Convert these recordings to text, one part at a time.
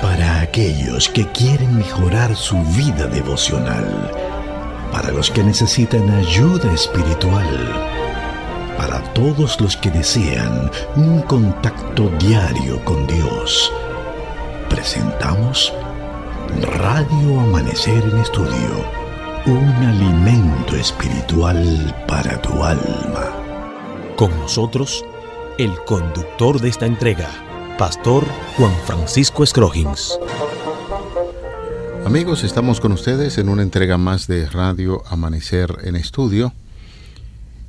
Para aquellos que quieren mejorar su vida devocional, para los que necesitan ayuda espiritual, para todos los que desean un contacto diario con Dios, presentamos Radio Amanecer en Estudio, un alimento espiritual para tu alma. Con nosotros, el conductor de esta entrega, Pastor Juan Francisco Scroggins. Amigos, estamos con ustedes en una entrega más de Radio Amanecer en Estudio,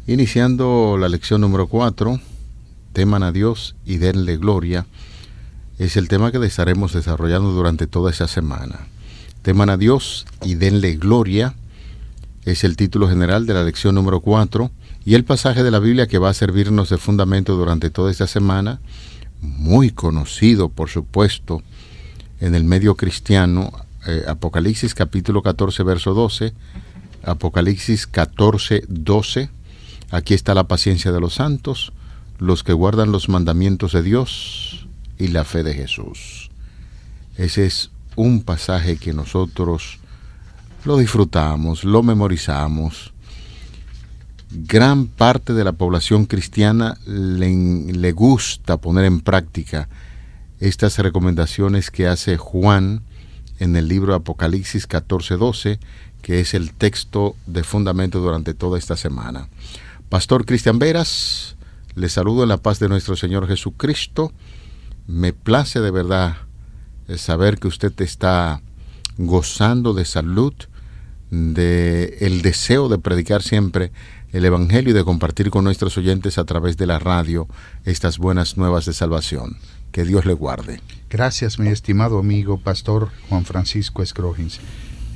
iniciando la lección número 4, teman a Dios y denle gloria. Es el tema que estaremos desarrollando durante toda esa semana. Teman a Dios y denle gloria es el título general de la lección número 4 y el pasaje de la Biblia que va a servirnos de fundamento durante toda esta semana, muy conocido, por supuesto, en el medio cristiano, Apocalipsis capítulo 14, verso 12, Apocalipsis 14, 12, aquí está la paciencia de los santos, los que guardan los mandamientos de Dios y la fe de Jesús. Ese es un pasaje que nosotros lo disfrutamos, lo memorizamos. Gran parte de la población cristiana le gusta poner en práctica estas recomendaciones que hace Juan en el libro Apocalipsis 14:12, que es el texto de fundamento durante toda esta semana. Pastor Cristian Veras, le saludo en la paz de nuestro Señor Jesucristo. Me place de verdad saber que usted está gozando de salud, de el deseo de predicar siempre el Evangelio y de compartir con nuestros oyentes a través de la radio estas buenas nuevas de salvación. Que Dios le guarde. Gracias, mi estimado amigo Pastor Juan Francisco Scroggins.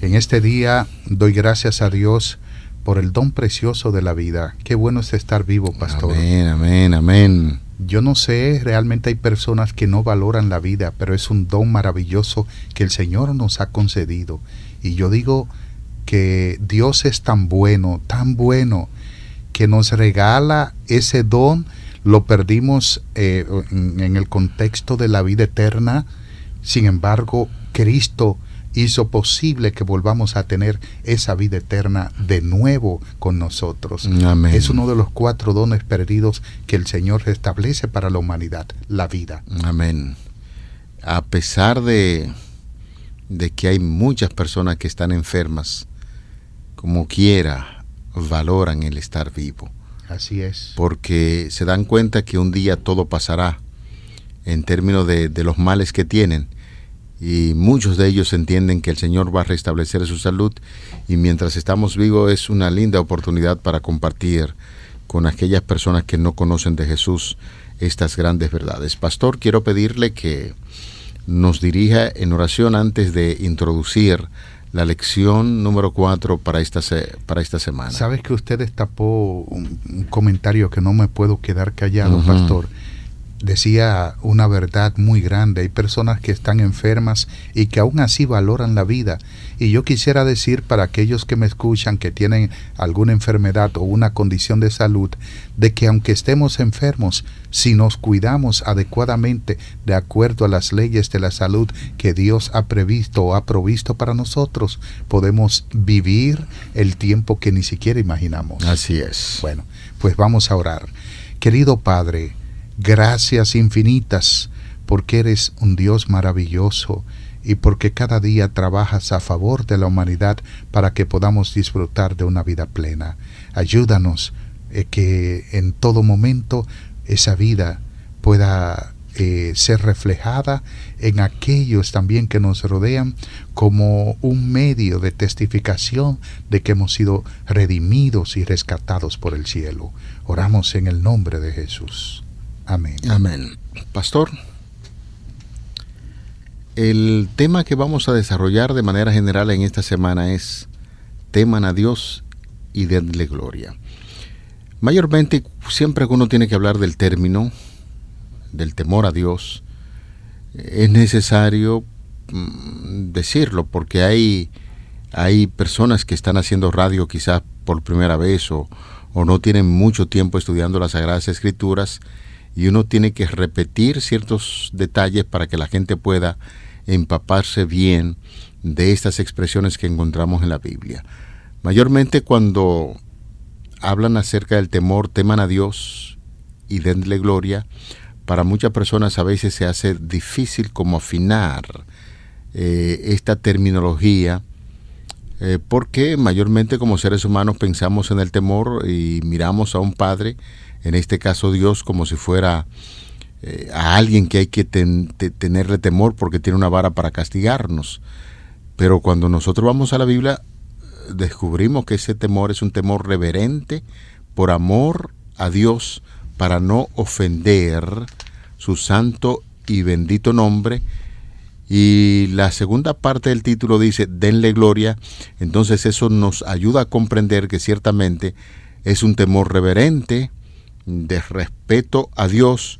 En este día doy gracias a Dios por el don precioso de la vida. Qué bueno es estar vivo, Pastor. Amén, amén, amén. Yo no sé, realmente hay personas que no valoran la vida, pero es un don maravilloso que el Señor nos ha concedido. Y yo digo que Dios es tan bueno, que nos regala ese don. Lo perdimos en el contexto de la vida eterna. Sin embargo, Cristo hizo posible que volvamos a tener esa vida eterna de nuevo con nosotros. Amén. Es uno de los 4 dones perdidos que el Señor establece para la humanidad, la vida. Amén. A pesar de que hay muchas personas que están enfermas, como quiera, valoran el estar vivo. Así es. Porque se dan cuenta que un día todo pasará en términos de los males que tienen. Y muchos de ellos entienden que el Señor va a restablecer su salud. Y mientras estamos vivos es una linda oportunidad para compartir con aquellas personas que no conocen de Jesús estas grandes verdades. Pastor, quiero pedirle que nos dirija en oración antes de introducir la lección número 4 para esta semana. Sabes que usted destapó un comentario que no me puedo quedar callado, Pastor. Decía una verdad muy grande. Hay personas que están enfermas y que aún así valoran la vida. Y yo quisiera decir para aquellos que me escuchan que tienen alguna enfermedad o una condición de salud, de que aunque estemos enfermos, si nos cuidamos adecuadamente de acuerdo a las leyes de la salud que Dios ha previsto o ha provisto para nosotros, podemos vivir el tiempo que ni siquiera imaginamos. Así es. Bueno, pues vamos a orar. Querido Padre, gracias infinitas porque eres un Dios maravilloso y porque cada día trabajas a favor de la humanidad para que podamos disfrutar de una vida plena. Ayúdanos que en todo momento esa vida pueda ser reflejada en aquellos también que nos rodean como un medio de testificación de que hemos sido redimidos y rescatados por el cielo. Oramos en el nombre de Jesús. Amén. Amén. Pastor, el tema que vamos a desarrollar de manera general en esta semana es teman a Dios y denle gloria. Mayormente, siempre que uno tiene que hablar del término, del temor a Dios, es necesario decirlo, porque hay personas que están haciendo radio quizás por primera vez o no tienen mucho tiempo estudiando las Sagradas Escrituras y uno tiene que repetir ciertos detalles para que la gente pueda empaparse bien de estas expresiones que encontramos en la Biblia. Mayormente cuando hablan acerca del temor, teman a Dios y denle gloria, para muchas personas a veces se hace difícil como afinar esta terminología, porque mayormente como seres humanos pensamos en el temor y miramos a un padre, en este caso Dios, como si fuera a alguien que hay que tenerle temor porque tiene una vara para castigarnos. Pero cuando nosotros vamos a la Biblia, descubrimos que ese temor es un temor reverente por amor a Dios, para no ofender su santo y bendito nombre. Y la segunda parte del título dice, denle gloria. Entonces eso nos ayuda a comprender que ciertamente es un temor reverente, de respeto a Dios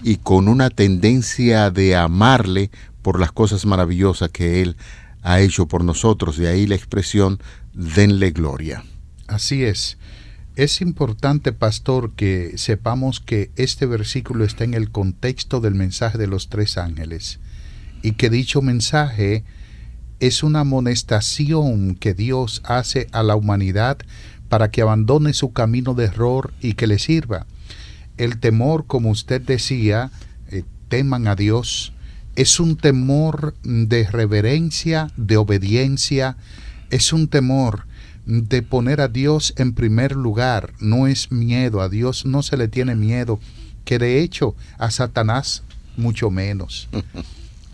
y con una tendencia de amarle por las cosas maravillosas que Él ha hecho por nosotros. De ahí la expresión, denle gloria. Así es. Es importante, pastor, que sepamos que este versículo está en el contexto del mensaje de los 3 ángeles. Y que dicho mensaje es una amonestación que Dios hace a la humanidad para que abandone su camino de error y que le sirva. El temor, como usted decía, teman a Dios, es un temor de reverencia, de obediencia, es un temor de poner a Dios en primer lugar, no es miedo, a Dios no se le tiene miedo, que de hecho a Satanás mucho menos.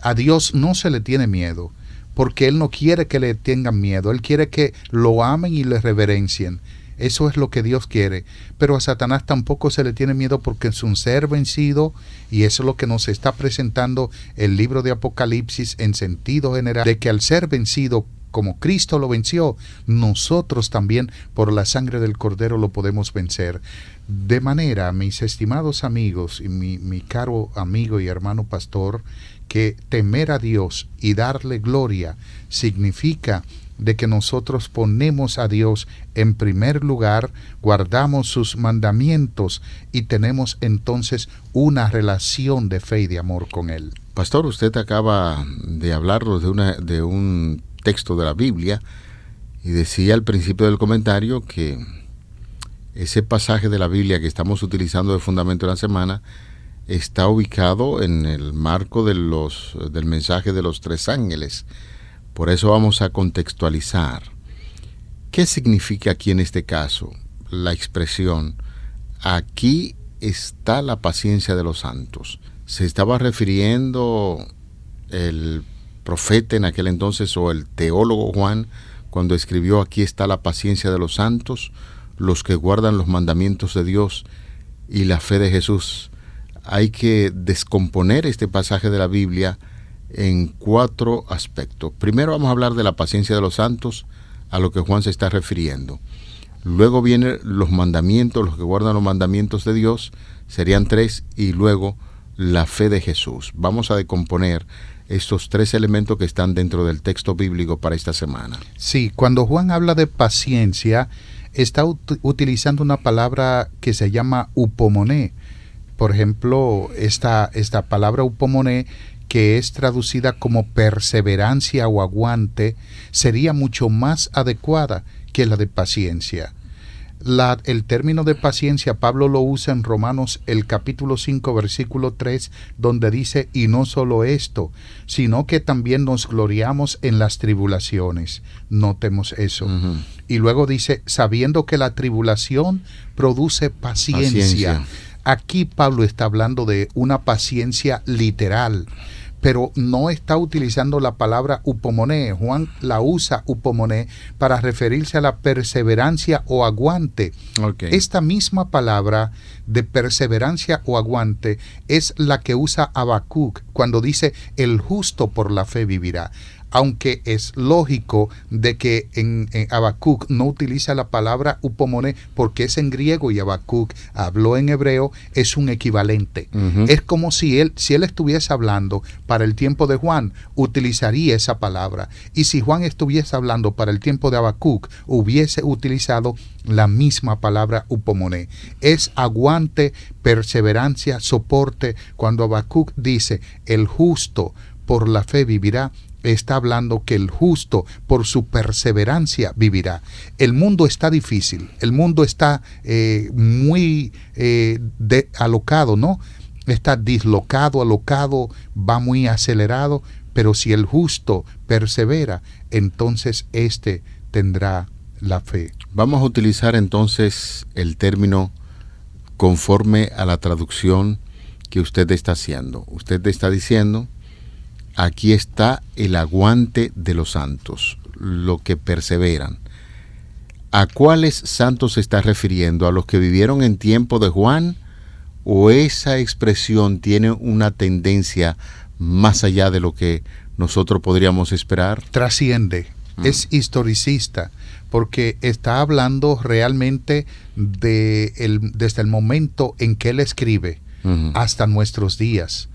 A Dios no se le tiene miedo, porque Él no quiere que le tengan miedo, Él quiere que lo amen y le reverencien. Eso es lo que Dios quiere. Pero a Satanás tampoco se le tiene miedo porque es un ser vencido, y eso es lo que nos está presentando el libro de Apocalipsis en sentido general, de que al ser vencido, como Cristo lo venció, nosotros también por la sangre del Cordero lo podemos vencer. De manera, mis estimados amigos y mi caro amigo y hermano pastor, que temer a Dios y darle gloria significa de que nosotros ponemos a Dios en primer lugar, guardamos sus mandamientos y tenemos entonces una relación de fe y de amor con Él. Pastor, usted acaba de hablarnos de un texto de la Biblia y decía al principio del comentario que ese pasaje de la Biblia que estamos utilizando de fundamento de la semana está ubicado en el marco del mensaje de los 3 ángeles. Por eso vamos a contextualizar. ¿Qué significa aquí en este caso la expresión aquí está la paciencia de los santos? ¿Se estaba refiriendo el profeta en aquel entonces o el teólogo Juan cuando escribió aquí está la paciencia de los santos, los que guardan los mandamientos de Dios y la fe de Jesús? Hay que descomponer este pasaje de la Biblia en 4 aspectos. Primero vamos a hablar de la paciencia de los santos, a lo que Juan se está refiriendo. Luego vienen los mandamientos, los que guardan los mandamientos de Dios, serían 3, y luego la fe de Jesús. Vamos a decomponer estos 3 elementos que están dentro del texto bíblico para esta semana. Sí, cuando Juan habla de paciencia, está utilizando una palabra que se llama upomoné. Por ejemplo, esta palabra upomoné, que es traducida como perseverancia o aguante, sería mucho más adecuada que la de paciencia. El término de paciencia Pablo lo usa en Romanos el capítulo 5 versículo 3, donde dice, y no solo esto, sino que también nos gloriamos en las tribulaciones. Notemos eso. Uh-huh. Y luego dice, sabiendo que la tribulación produce paciencia. Aquí Pablo está hablando de una paciencia literal, pero no está utilizando la palabra upomoné. Juan la usa upomoné para referirse a la perseverancia o aguante. Okay. Esta misma palabra de perseverancia o aguante es la que usa Habacuc cuando dice el justo por la fe vivirá. aunque es lógico de que en Habacuc no utiliza la palabra upomoné porque es en griego y Habacuc habló en hebreo, es un equivalente. Es como si él estuviese hablando para el tiempo de Juan, utilizaría esa palabra. Y si Juan estuviese hablando para el tiempo de Habacuc, hubiese utilizado la misma palabra upomoné. Es aguante, perseverancia, soporte. Cuando Habacuc dice, el justo por la fe vivirá, está hablando que el justo por su perseverancia vivirá. El mundo está difícil, el mundo está muy alocado, ¿no? Está dislocado, alocado, va muy acelerado, pero si el justo persevera, entonces tendrá la fe. Vamos a utilizar entonces el término conforme a la traducción que usted está haciendo. Usted está diciendo, aquí está el aguante de los santos, lo que perseveran. ¿A cuáles santos se está refiriendo? ¿A los que vivieron en tiempo de Juan? ¿O esa expresión tiene una tendencia más allá de lo que nosotros podríamos esperar? Trasciende, es historicista, porque está hablando realmente desde el momento en que él escribe hasta nuestros días.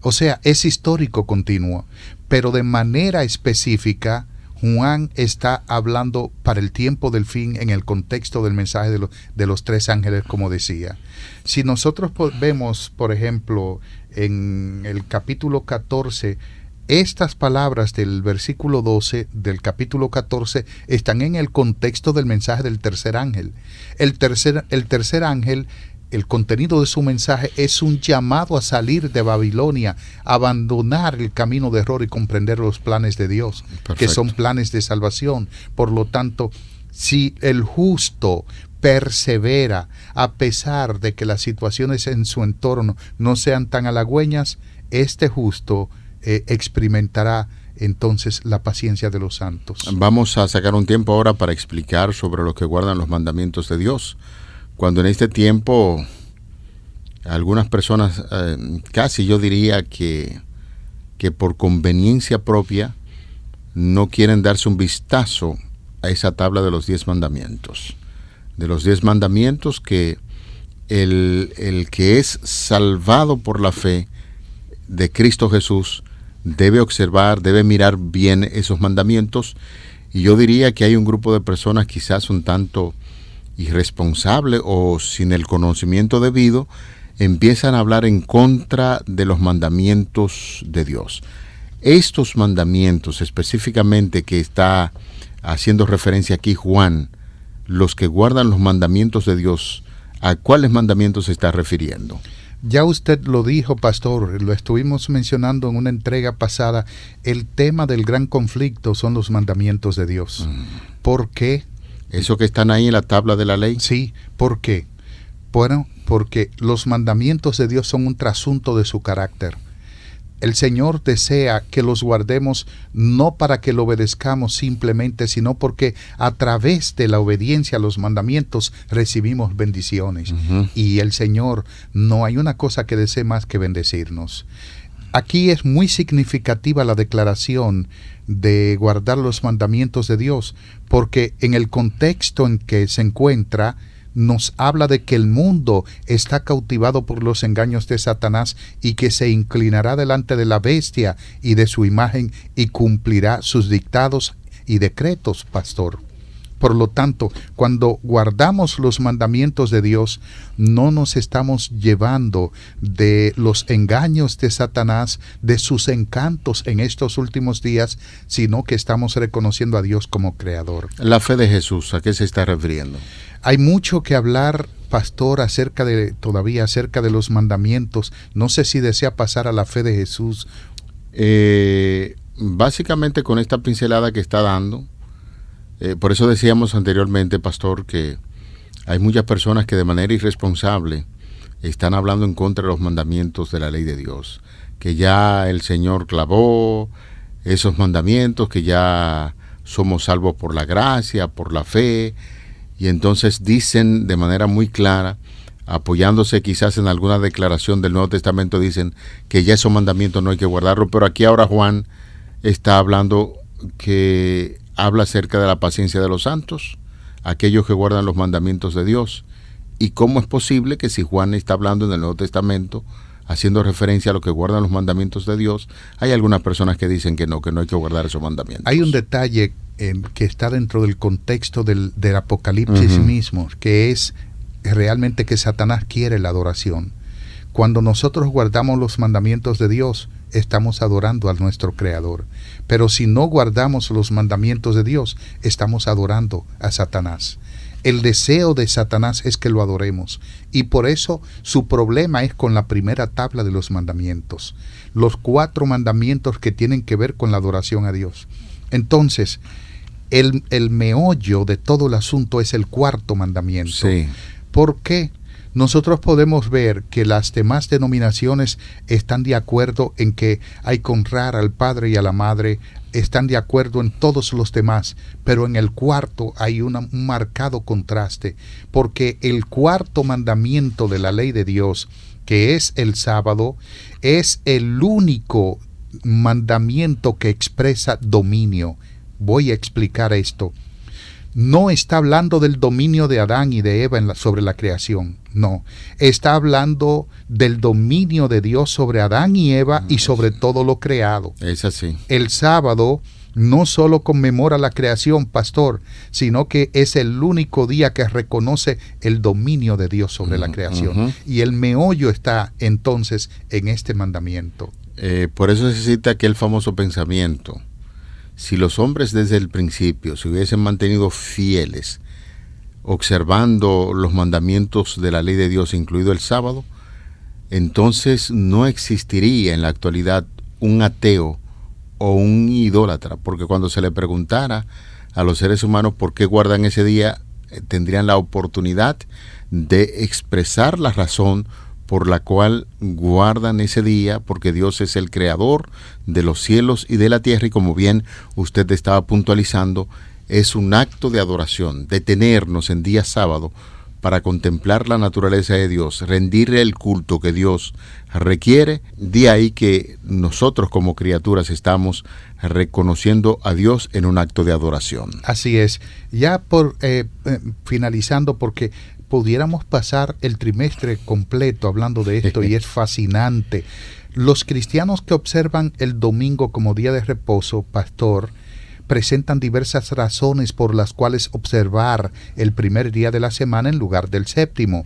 O sea, es histórico continuo, pero de manera específica, Juan está hablando para el tiempo del fin en el contexto del mensaje de los tres ángeles, como decía. Si nosotros vemos, por ejemplo, en el capítulo 14, estas palabras del versículo 12 del capítulo 14 están en el contexto del mensaje del tercer ángel. El tercer ángel, el contenido de su mensaje es un llamado a salir de Babilonia, abandonar el camino de error y comprender los planes de Dios. Perfecto. Que son planes de salvación. Por lo tanto, si el justo persevera a pesar de que las situaciones en su entorno no sean tan halagüeñas, este justo experimentará entonces la paciencia de los santos. Vamos a sacar un tiempo ahora para explicar sobre los que guardan los mandamientos de Dios. Cuando en este tiempo algunas personas, casi yo diría que por conveniencia propia, no quieren darse un vistazo a esa tabla de los 10 mandamientos. De los 10 mandamientos que el que es salvado por la fe de Cristo Jesús debe observar, debe mirar bien esos mandamientos. Y yo diría que hay un grupo de personas quizás un tanto irresponsable o sin el conocimiento debido, empiezan a hablar en contra de los mandamientos de Dios. Estos mandamientos específicamente que está haciendo referencia aquí Juan, los que guardan los mandamientos de Dios, ¿a cuáles mandamientos se está refiriendo? Ya usted lo dijo, pastor, lo estuvimos mencionando en una entrega pasada, el tema del gran conflicto son los mandamientos de Dios. ¿Por qué? ¿Eso que están ahí en la tabla de la ley? Sí, ¿por qué? Bueno, porque los mandamientos de Dios son un trasunto de su carácter. El Señor desea que los guardemos no para que lo obedezcamos simplemente, sino porque a través de la obediencia a los mandamientos recibimos bendiciones. Y el Señor, no hay una cosa que desee más que bendecirnos. Aquí es muy significativa la declaración de guardar los mandamientos de Dios, porque en el contexto en que se encuentra, nos habla de que el mundo está cautivado por los engaños de Satanás y que se inclinará delante de la bestia y de su imagen y cumplirá sus dictados y decretos, pastor. Por lo tanto, cuando guardamos los mandamientos de Dios, no nos estamos llevando de los engaños de Satanás, de sus encantos en estos últimos días, sino que estamos reconociendo a Dios como creador. La fe de Jesús, ¿a qué se está refiriendo? Hay mucho que hablar, pastor, acerca de los mandamientos. No sé si desea pasar a la fe de Jesús. Básicamente con esta pincelada que está dando, por eso decíamos anteriormente, pastor, que hay muchas personas que de manera irresponsable están hablando en contra de los mandamientos de la ley de Dios, que ya el Señor clavó esos mandamientos, que ya somos salvos por la gracia, por la fe, y entonces dicen de manera muy clara, apoyándose quizás en alguna declaración del Nuevo Testamento, dicen que ya esos mandamientos no hay que guardarlos, pero aquí ahora Juan está hablando que habla acerca de la paciencia de los santos, aquellos que guardan los mandamientos de Dios. ¿Y cómo es posible que si Juan está hablando en el Nuevo Testamento, haciendo referencia a los que guardan los mandamientos de Dios, hay algunas personas que dicen que no hay que guardar esos mandamientos? Hay un detalle que está dentro del contexto del Apocalipsis mismo, que es realmente que Satanás quiere la adoración. Cuando nosotros guardamos los mandamientos de Dios, estamos adorando a nuestro Creador. Pero si no guardamos los mandamientos de Dios, estamos adorando a Satanás. El deseo de Satanás es que lo adoremos, y por eso su problema es con la primera tabla de los mandamientos, los 4 mandamientos que tienen que ver con la adoración a Dios. Entonces, el meollo de todo el asunto es el 4º mandamiento. Sí. ¿Por qué? Nosotros podemos ver que las demás denominaciones están de acuerdo en que hay que honrar al padre y a la madre, están de acuerdo en todos los demás, pero en el 4º hay un marcado contraste, porque el 4º mandamiento de la ley de Dios, que es el sábado, es el único mandamiento que expresa dominio. Voy a explicar esto. No está hablando del dominio de Adán y de Eva sobre la creación, no. Está hablando del dominio de Dios sobre Adán y Eva y sobre todo lo creado. Es así. El sábado no solo conmemora la creación, pastor, sino que es el único día que reconoce el dominio de Dios sobre la creación. Y el meollo está entonces en este mandamiento. Por eso se cita aquel famoso pensamiento. Si los hombres desde el principio se hubiesen mantenido fieles, observando los mandamientos de la ley de Dios, incluido el sábado, entonces no existiría en la actualidad un ateo o un idólatra, porque cuando se le preguntara a los seres humanos por qué guardan ese día, tendrían la oportunidad de expresar la razón por la cual guardan ese día, porque Dios es el creador de los cielos y de la tierra, y como bien usted estaba puntualizando, es un acto de adoración, detenernos en día sábado para contemplar la naturaleza de Dios, rendirle el culto que Dios requiere. De ahí que nosotros como criaturas estamos reconociendo a Dios en un acto de adoración. Así es. Ya por finalizando, porque pudiéramos pasar el trimestre completo hablando de esto y es fascinante. Los cristianos que observan el domingo como día de reposo, pastor, presentan diversas razones por las cuales observar el primer día de la semana en lugar del séptimo.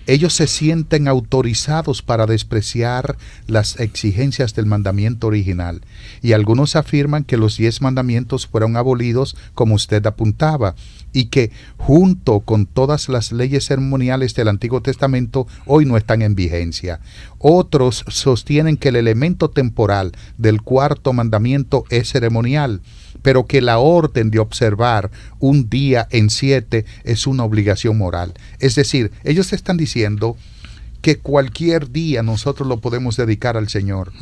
Ellos se sienten autorizados para despreciar las exigencias del mandamiento original, y algunos afirman que los 10 mandamientos fueron abolidos, como usted apuntaba, y que junto con todas las leyes ceremoniales del Antiguo Testamento hoy no están en vigencia. Otros sostienen que el elemento temporal del 4º mandamiento es ceremonial, pero que la orden de observar un día en 7 es una obligación moral. Es decir, ellos están diciendo que cualquier día nosotros lo podemos dedicar al Señor.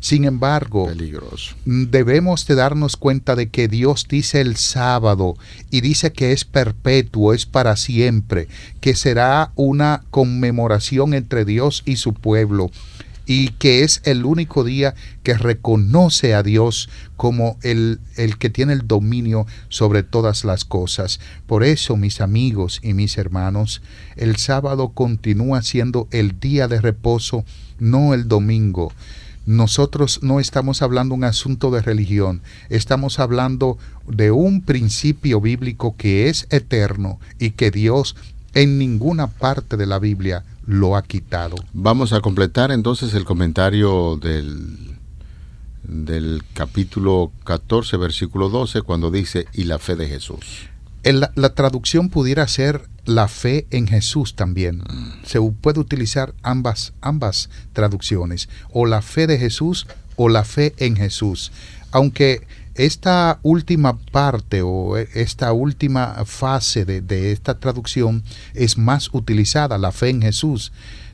Sin embargo, peligroso. Debemos de darnos cuenta de que Dios dice el sábado y dice que es perpetuo, es para siempre, que será una conmemoración entre Dios y su pueblo, y que es el único día que reconoce a Dios como el que tiene el dominio sobre todas las cosas. Por eso, mis amigos y mis hermanos, el sábado continúa siendo el día de reposo, no el domingo. Nosotros no estamos hablando un asunto de religión, estamos hablando de un principio bíblico que es eterno y que Dios en ninguna parte de la Biblia lo ha quitado. Vamos a completar entonces el comentario del capítulo 14, versículo 12, cuando dice, y la fe de Jesús. La traducción pudiera ser la fe en Jesús también. Se puede utilizar ambas traducciones, o la fe de Jesús o la fe en Jesús. Aunque esta última parte o esta última fase de esta traducción es más utilizada, la fe en Jesús,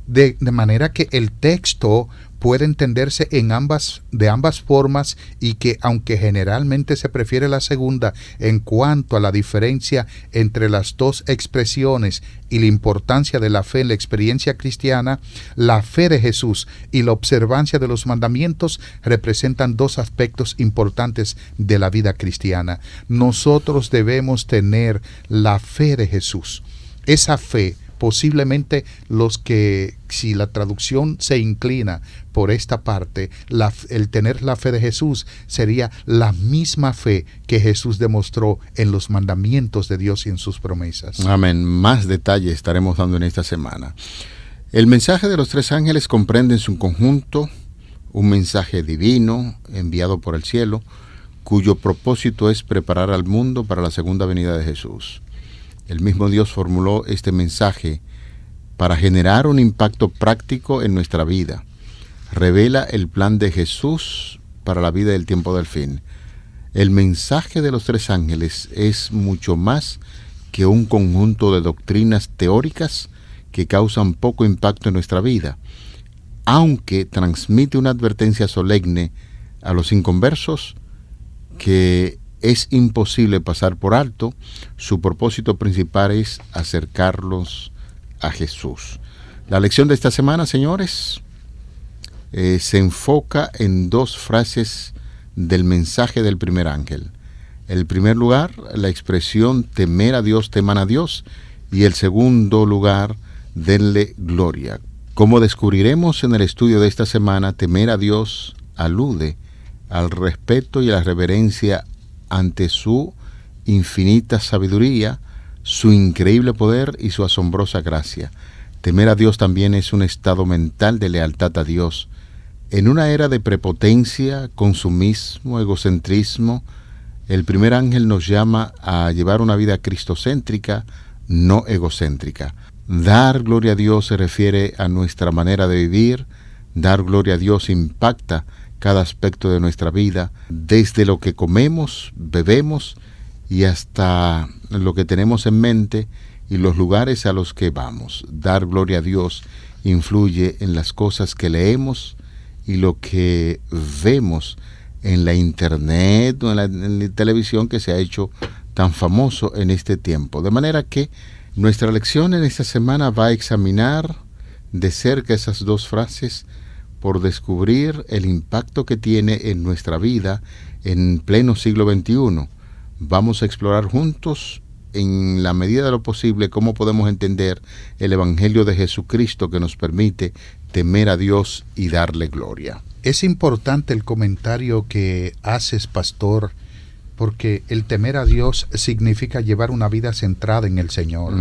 de manera que el texto puede entenderse de ambas formas, y que aunque generalmente se prefiere la segunda en cuanto a la diferencia entre las dos expresiones y la importancia de la fe en la experiencia cristiana, la fe de Jesús y la observancia de los mandamientos representan dos aspectos importantes de la vida cristiana. Nosotros debemos tener la fe de Jesús. Esa fe, posiblemente si la traducción se inclina por esta parte, el tener la fe de Jesús sería la misma fe que Jesús demostró en los mandamientos de Dios y en sus promesas. Amén. Más detalles estaremos dando en esta semana. El mensaje de los tres ángeles comprende en su conjunto un mensaje divino enviado por el cielo, cuyo propósito es preparar al mundo para la segunda venida de Jesús. El mismo Dios formuló este mensaje para generar un impacto práctico en nuestra vida. Revela el plan de Jesús para la vida del tiempo del fin. El mensaje de los tres ángeles es mucho más que un conjunto de doctrinas teóricas que causan poco impacto en nuestra vida, aunque transmite una advertencia solemne a los inconversos que es imposible pasar por alto. Su propósito principal es acercarlos a Jesús. La lección de esta semana, señores, se enfoca en dos frases del mensaje del primer ángel. En primer lugar, la expresión temer a Dios, teman a Dios, y el segundo lugar, denle gloria. Como descubriremos en el estudio de esta semana, temer a Dios alude al respeto y a la reverencia ante su infinita sabiduría, su increíble poder y su asombrosa gracia. Temer a Dios también es un estado mental de lealtad a Dios. En una era de prepotencia, consumismo, egocentrismo, el primer ángel nos llama a llevar una vida cristocéntrica, no egocéntrica. Dar gloria a Dios se refiere a nuestra manera de vivir. Dar gloria a Dios impacta cada aspecto de nuestra vida, desde lo que comemos, bebemos y hasta lo que tenemos en mente y los lugares a los que vamos. Dar gloria a Dios influye en las cosas que leemos y lo que vemos en la internet o en la televisión, que se ha hecho tan famoso en este tiempo. De manera que nuestra lección en esta semana va a examinar de cerca esas dos frases, por descubrir el impacto que tiene en nuestra vida en pleno siglo XXI. Vamos a explorar juntos, en la medida de lo posible, cómo podemos entender el Evangelio de Jesucristo, que nos permite temer a Dios y darle gloria. Es importante el comentario que haces, pastor, porque el temer a Dios significa llevar una vida centrada en el Señor.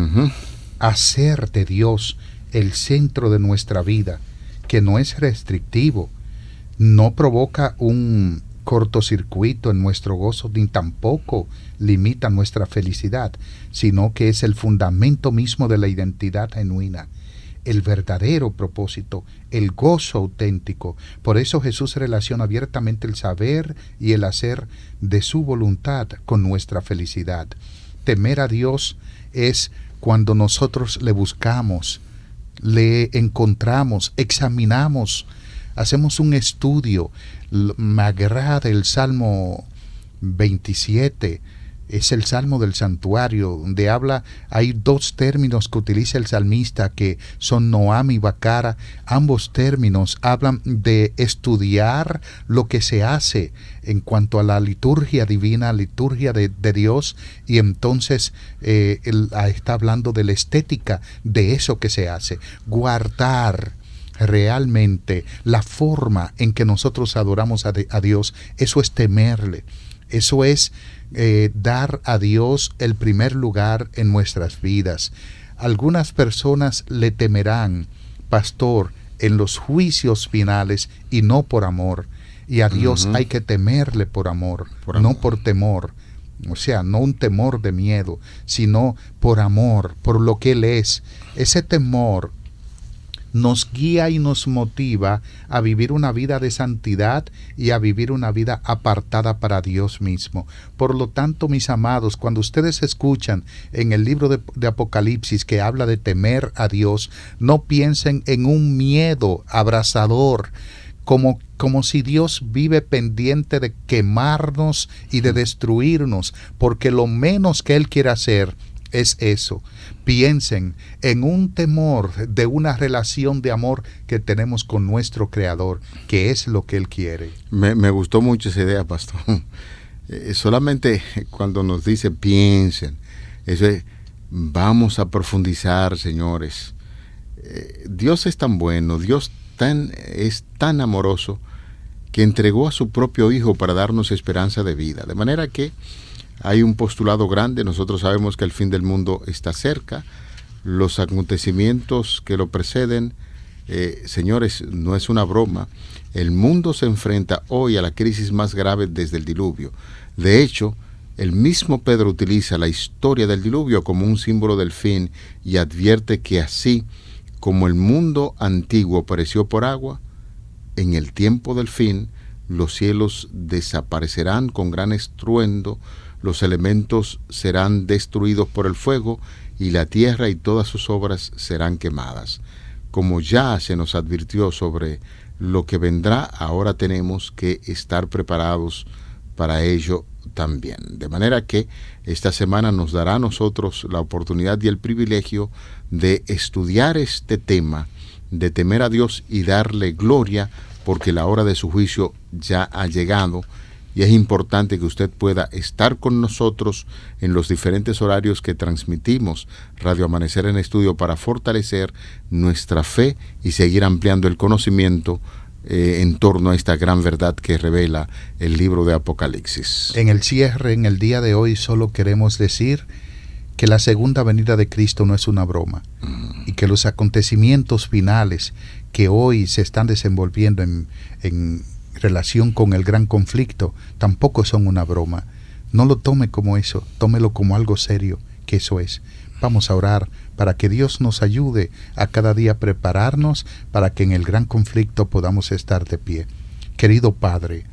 Hacer de Dios el centro de nuestra vida, que no es restrictivo, no provoca un cortocircuito en nuestro gozo, ni tampoco limita nuestra felicidad, sino que es el fundamento mismo de la identidad genuina, el verdadero propósito, el gozo auténtico. Por eso Jesús relaciona abiertamente el saber y el hacer de su voluntad con nuestra felicidad. Temer a Dios es cuando nosotros le buscamos, le encontramos, examinamos, hacemos un estudio. Me agrada el Salmo 27, es el Salmo del Santuario, donde hay dos términos que utiliza el salmista, que son Noam y Bacara. Ambos términos hablan de estudiar lo que se hace en cuanto a la liturgia divina, liturgia de Dios, y entonces él está hablando de la estética de eso que se hace. Guardar realmente la forma en que nosotros adoramos a Dios, eso es temerle, eso es dar a Dios el primer lugar en nuestras vidas. Algunas personas le temerán, pastor, en los juicios finales y no por amor. Y a Dios hay que temerle por amor, no por temor. O sea, no un temor de miedo, sino por amor, por lo que Él es. Ese temor nos guía y nos motiva a vivir una vida de santidad y a vivir una vida apartada para Dios mismo. Por lo tanto, mis amados, cuando ustedes escuchan en el libro de Apocalipsis que habla de temer a Dios, no piensen en un miedo abrasador como si Dios vive pendiente de quemarnos y de destruirnos, porque lo menos que Él quiere hacer es eso. Piensen en un temor de una relación de amor que tenemos con nuestro Creador, que es lo que Él quiere. Me gustó mucho esa idea, pastor. Solamente cuando nos dice piensen, eso es, vamos a profundizar, señores. Dios es tan bueno, Dios es tan amoroso, que entregó a su propio Hijo para darnos esperanza de vida. De manera que hay un postulado grande. Nosotros sabemos que el fin del mundo está cerca. Los acontecimientos que lo preceden, señores, no es una broma. El mundo se enfrenta hoy a la crisis más grave desde el diluvio. De hecho, el mismo Pedro utiliza la historia del diluvio como un símbolo del fin y advierte que así como el mundo antiguo pereció por agua, en el tiempo del fin los cielos desaparecerán con gran estruendo, los elementos serán destruidos por el fuego y la tierra y todas sus obras serán quemadas. Como ya se nos advirtió sobre lo que vendrá, ahora tenemos que estar preparados para ello también. De manera que esta semana nos dará a nosotros la oportunidad y el privilegio de estudiar este tema, de temer a Dios y darle gloria, porque la hora de su juicio ya ha llegado. Y es importante que usted pueda estar con nosotros en los diferentes horarios que transmitimos Radio Amanecer en Estudio para fortalecer nuestra fe y seguir ampliando el conocimiento en torno a esta gran verdad que revela el libro de Apocalipsis. En el cierre, en el día de hoy, solo queremos decir que la segunda venida de Cristo no es una broma, y que los acontecimientos finales que hoy se están desenvolviendo en relación con el gran conflicto tampoco son una broma. No lo tome como eso, tómelo como algo serio, que eso es. Vamos a orar para que Dios nos ayude a cada día prepararnos para que en el gran conflicto podamos estar de pie. Querido Padre,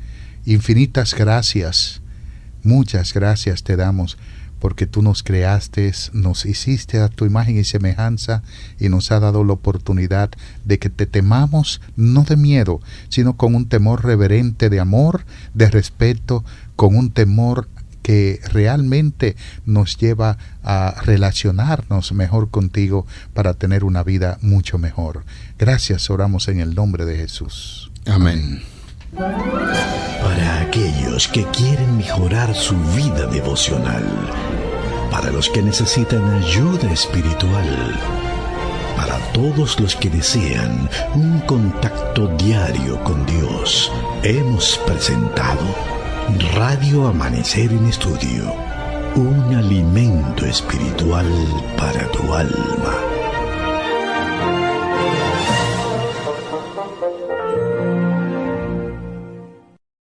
infinitas gracias, muchas gracias te damos, porque tú nos creaste, nos hiciste a tu imagen y semejanza y nos ha dado la oportunidad de que te temamos, no de miedo, sino con un temor reverente de amor, de respeto, con un temor que realmente nos lleva a relacionarnos mejor contigo para tener una vida mucho mejor. Gracias, oramos en el nombre de Jesús. Amén. Para aquellos que quieren mejorar su vida devocional, para los que necesitan ayuda espiritual, para todos los que desean un contacto diario con Dios, hemos presentado Radio Amanecer en Estudio, un alimento espiritual para tu alma.